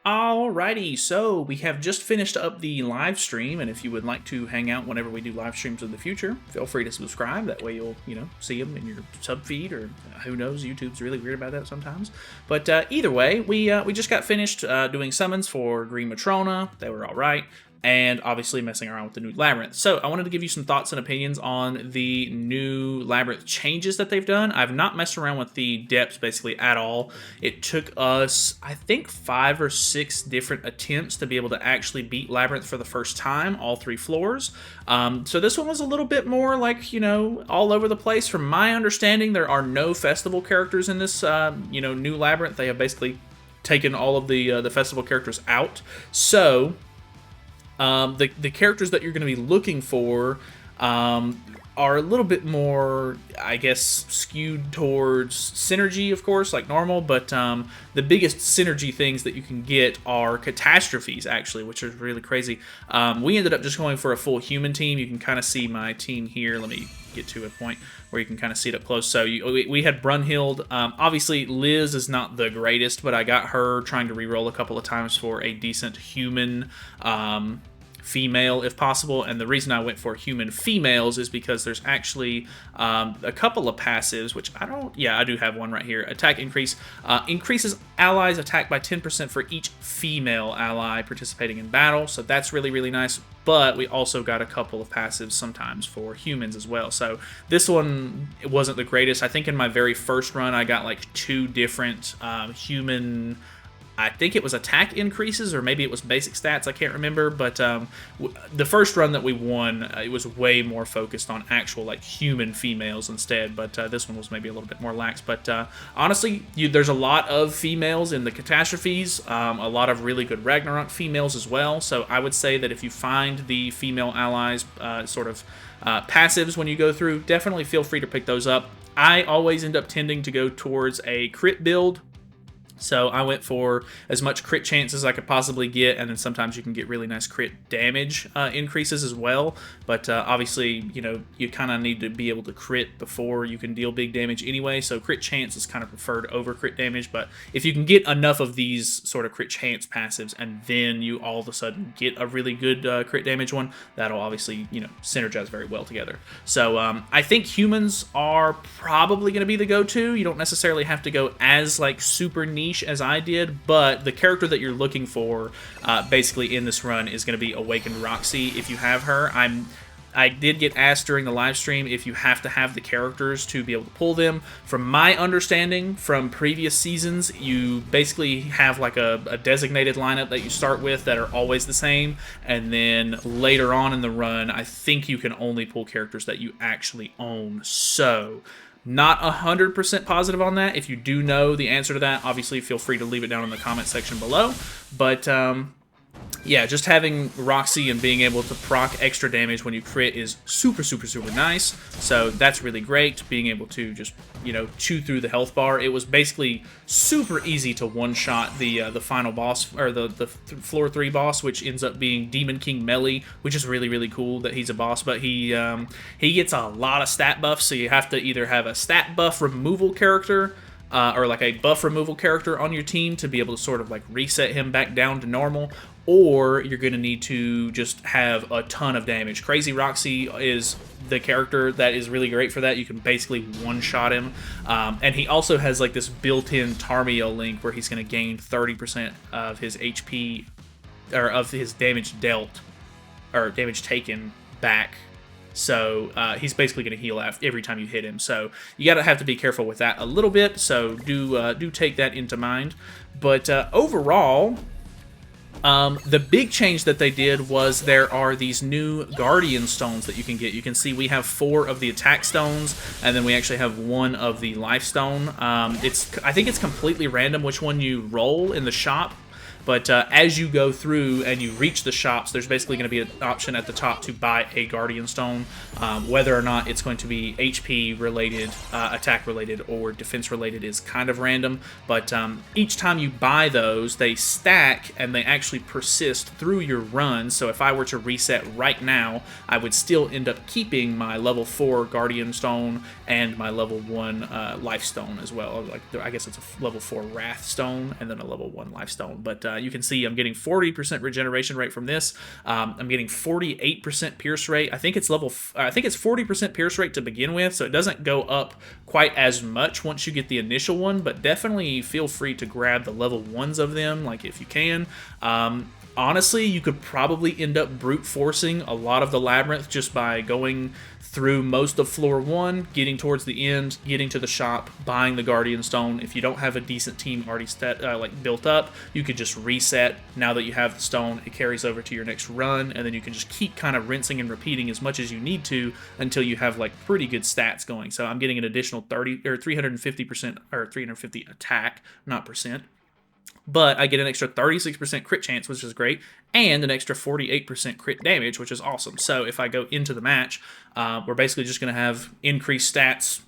Alrighty, so we have just finished up the live stream, and if you would like to hang out whenever we do live streams in the future, feel free to subscribe. That way you'll, see them in your sub feed, or who knows, YouTube's really weird about that sometimes. But either way, we just got finished doing summons for Green Matrona. They were all right. And obviously messing around with the new Labyrinth. So I wanted to give you some thoughts and opinions on the new Labyrinth changes that they've done. I've not messed around with the depths basically at all. It took us, I think, 5 or 6 different attempts to be able to actually beat Labyrinth for the first time, all 3 floors. So this one was a little bit more like, all over the place. From my understanding, there are no festival characters in this, new Labyrinth. They have basically taken all of the festival characters out. So the characters that you're going to be looking for are a little bit more, I guess, skewed towards synergy, of course, like normal, but the biggest synergy things that you can get are catastrophes, actually, which is really crazy. We ended up just going for a full human team. You can kind of see my team here. Let me get to a point where you can kind of see it up close. So we had Brunhild. Obviously, Liz is not the greatest, but I got her trying to reroll a couple of times for a decent human female if possible, and the reason I went for human females is because there's actually a couple of passives, which I do have one right here. Attack increase increases allies attack by 10% for each female ally participating in battle, so that's really, really nice. But we also got a couple of passives sometimes for humans as well. So this one, it wasn't the greatest. I think in my very first run I got like 2 different human, I think it was attack increases, or maybe it was basic stats, I can't remember, but the first run that we won, it was way more focused on actual, like, human females instead, but this one was maybe a little bit more lax. But honestly, there's a lot of females in the catastrophes, a lot of really good Ragnarok females as well, so I would say that if you find the female allies passives when you go through, definitely feel free to pick those up. I always end up tending to go towards a crit build, so I went for as much crit chance as I could possibly get, and then sometimes you can get really nice crit damage increases as well. But obviously, you kind of need to be able to crit before you can deal big damage anyway, so crit chance is kind of preferred over crit damage. But if you can get enough of these sort of crit chance passives, and then you all of a sudden get a really good crit damage one, that'll obviously, synergize very well together. So I think humans are probably going to be the go-to. You don't necessarily have to go as, like, super niche as I did, but the character that you're looking for basically in this run is going to be Awakened Roxy if you have her. I did get asked during the live stream if you have to have the characters to be able to pull them. From my understanding from previous seasons, you basically have like a designated lineup that you start with that are always the same, and then later on in the run, I think you can only pull characters that you actually own. So not 100% positive on that. If you do know the answer to that, obviously feel free to leave it down in the comment section below. But yeah, just having Roxy and being able to proc extra damage when you crit is super, super, super nice. So that's really great, being able to just, chew through the health bar. It was basically super easy to one-shot the final boss, or the floor 3 boss, which ends up being Demon King Melee, which is really, really cool that he's a boss. But he gets a lot of stat buffs, so you have to either have a stat buff removal character, or like a buff removal character on your team to be able to sort of like reset him back down to normal, or you're going to need to just have a ton of damage. Crazy Roxy is the character that is really great for that. You can basically one-shot him, and he also has like this built-in Tarmio link where he's going to gain 30% of his HP, or of his damage dealt, or damage taken back. So he's basically going to heal every time you hit him. So you gotta have to be careful with that a little bit. So do take that into mind. But overall, the big change that they did was there are these new Guardian Stones that you can get. You can see we have 4 of the Attack Stones, and then we actually have 1 of the Life Stone. I think it's completely random which one you roll in the shop. But as you go through and you reach the shops, there's basically going to be an option at the top to buy a Guardian Stone. Whether or not it's going to be HP related, attack related, or defense related is kind of random. But each time you buy those, they stack and they actually persist through your run. So if I were to reset right now, I would still end up keeping my level 4 Guardian Stone and my level 1 Life Stone as well. Like, I guess it's a level 4 Wrath Stone and then a level 1 Life Stone. But you can see I'm getting 40% regeneration rate from this. I'm getting 48% pierce rate. I think it's 40% pierce rate to begin with, so it doesn't go up quite as much once you get the initial one, but definitely feel free to grab the level 1s of them, like if you can. Honestly, you could probably end up brute forcing a lot of the Labyrinth just by going through most of floor 1, getting towards the end, getting to the shop, buying the Guardian Stone. If you don't have a decent team already built up, you could just reset. Now that you have the stone, it carries over to your next run, and then you can just keep kind of rinsing and repeating as much as you need to until you have like pretty good stats going. So I'm getting an additional 350% or 350 attack, not percent. But I get an extra 36% crit chance, which is great, and an extra 48% crit damage, which is awesome. So if I go into the match, we're basically just going to have increased stats,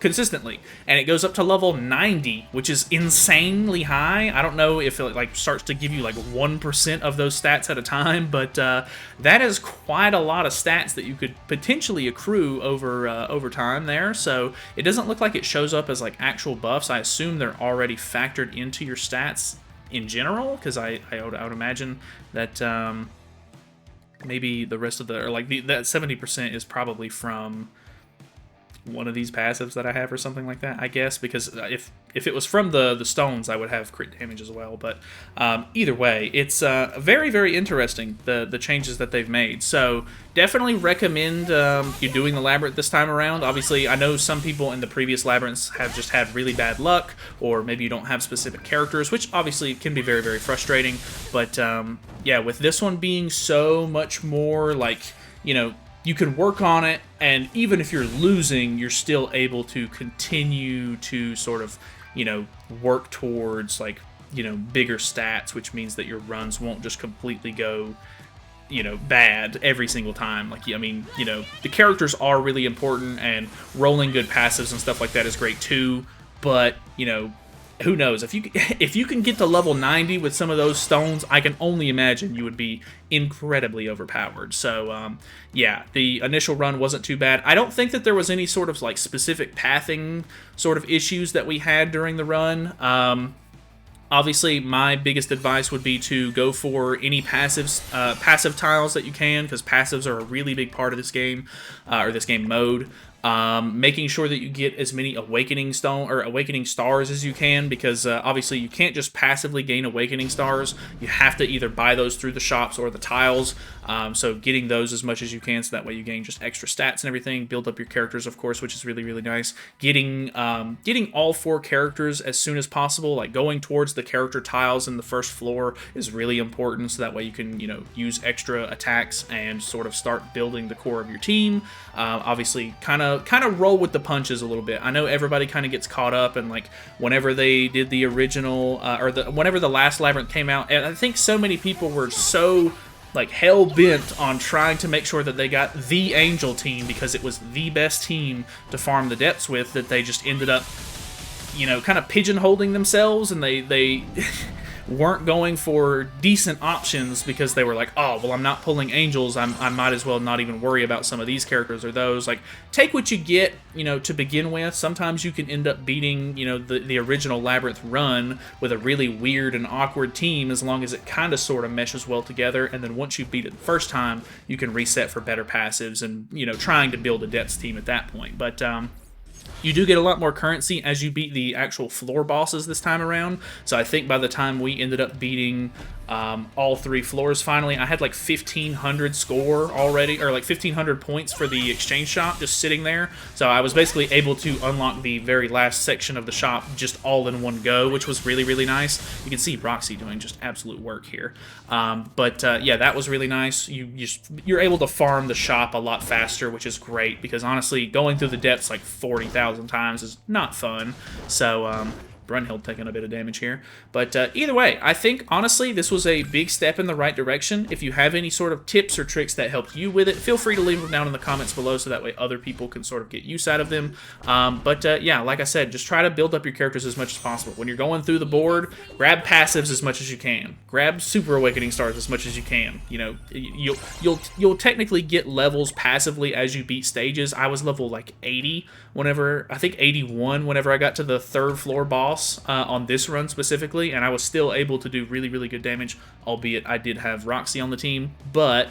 consistently, and it goes up to level 90, which is insanely high. I don't know if it like starts to give you like 1% of those stats at a time, but that is quite a lot of stats that you could potentially accrue over time there. So it doesn't look like it shows up as like actual buffs. I assume they're already factored into your stats in general, because I would imagine that maybe the rest of that 70% is probably from one of these passives that I have or something like that, I guess, because if it was from the stones, I would have crit damage as well. But either way, it's very, very interesting, the changes that they've made. So definitely recommend you doing the Labyrinth this time around. Obviously, I know some people in the previous Labyrinths have just had really bad luck, or maybe you don't have specific characters, which obviously can be very, very frustrating. But yeah, with this one being so much more like, you can work on it, and even if you're losing, you're still able to continue to sort of, work towards like, bigger stats, which means that your runs won't just completely go, bad every single time. Like, the characters are really important, and rolling good passives and stuff like that is great too, but, who knows? If you can get to level 90 with some of those stones, I can only imagine you would be incredibly overpowered. So, yeah, the initial run wasn't too bad. I don't think that there was any sort of like specific pathing sort of issues that we had during the run. Obviously, my biggest advice would be to go for any passive tiles that you can, because passives are a really big part of this game, or this game mode. Making sure that you get as many awakening stars as you can, because obviously you can't just passively gain awakening stars. You have to either buy those through the shops or the tiles. So getting those as much as you can, so that way you gain just extra stats and everything. Build up your characters, of course, which is really, really nice. Getting all 4 characters as soon as possible, like going towards the character tiles in the first floor, is really important. So that way you can use extra attacks and sort of start building the core of your team. Obviously, kind of roll with the punches a little bit. I know everybody kind of gets caught up, and like whenever they did the original whenever the last Labyrinth came out, and I think so many people were so like hell-bent on trying to make sure that they got the Angel team because it was the best team to farm the depths with, that they just ended up kind of pigeonholing themselves, and they weren't going for decent options because they were like, oh, well, I'm not pulling angels, I might as well not even worry about some of these characters or those. Like, take what you get, to begin with. Sometimes you can end up beating, the original Labyrinth run with a really weird and awkward team, as long as it kind of sort of meshes well together, and then once you beat it the first time, you can reset for better passives and, trying to build a depths team at that point. But, you do get a lot more currency as you beat the actual floor bosses this time around. So I think by the time we ended up beating all 3 floors finally, I had like 1,500 score already, or like 1,500 points for the exchange shop just sitting there. So I was basically able to unlock the very last section of the shop just all in one go, which was really, really nice. You can see Roxy doing just absolute work here. Yeah, that was really nice. You're able to farm the shop a lot faster, which is great, because honestly, going through the depths like 40,000 times is not fun. So, Brunhild taking a bit of damage here. But either way, I think, honestly, this was a big step in the right direction. If you have any sort of tips or tricks that helped you with it, feel free to leave them down in the comments below, so that way other people can sort of get use out of them. Yeah, like I said, just try to build up your characters as much as possible. When you're going through the board, grab passives as much as you can. Grab super awakening stars as much as you can. You'll technically get levels passively as you beat stages. I was level like 80 whenever, I think 81 whenever I got to the 3rd floor boss. boss on this run specifically, and I was still able to do really, really good damage, albeit I did have Roxy on the team, but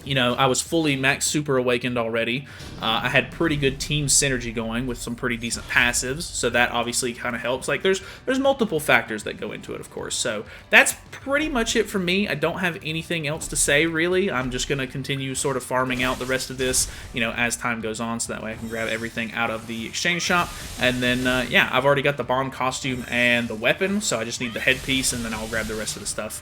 you know, I was fully max super awakened already. I had pretty good team synergy going with some pretty decent passives, so that obviously kind of helps. Like, there's multiple factors that go into it, of course. So that's pretty much it for me. I don't have anything else to say, really. I'm just going to continue sort of farming out the rest of this, you know, as time goes on, so that way I can grab everything out of the exchange shop. And then, yeah, I've already got the Bond costume and the weapon, so I just need the headpiece, and then I'll grab the rest of the stuff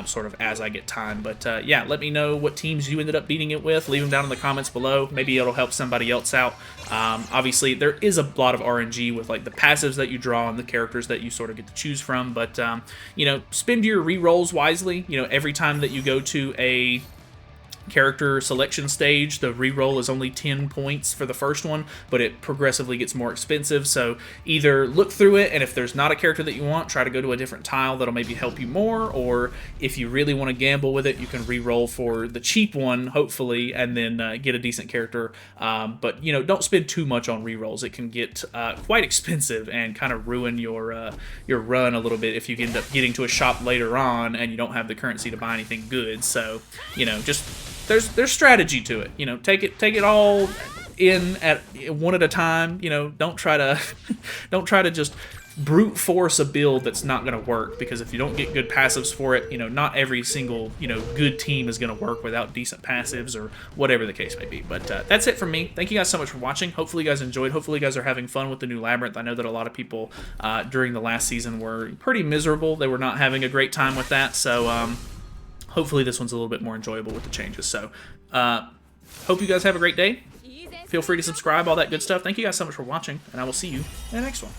sort of as I get time. But yeah, let me know what teams you ended up beating it with. Leave them down in the comments below. Maybe it'll help somebody else out. Obviously, there is a lot of RNG with like the passives that you draw and the characters that you sort of get to choose from. But you know, spend your re-rolls wisely. You know, every time that you go to a character selection stage, the reroll is only 10 points for the first one, but it progressively gets more expensive. So either look through it, and if there's not a character that you want, try to go to a different tile that'll maybe help you more, or if you really want to gamble with it, you can reroll for the cheap one, hopefully, and then get a decent character. But you know, don't spend too much on rerolls. It can get quite expensive and kind of ruin your run a little bit if you end up getting to a shop later on and you don't have the currency to buy anything good. So you know, just there's strategy to it. You know, take it all in at one at a time. You know, don't try to just brute force a build that's not going to work, because if you don't get good passives for it, you know, not every single, you know, good team is going to work without decent passives or whatever the case may be. But that's it from me. Thank you guys so much for watching. Hopefully you guys enjoyed. Hopefully you guys are having fun with the new Labyrinth. I know that a lot of people during the last season were pretty miserable. They were not having a great time with that. So hopefully this one's a little bit more enjoyable with the changes. So hope you guys have a great day. Feel free to subscribe, all that good stuff. Thank you guys so much for watching, and I will see you in the next one.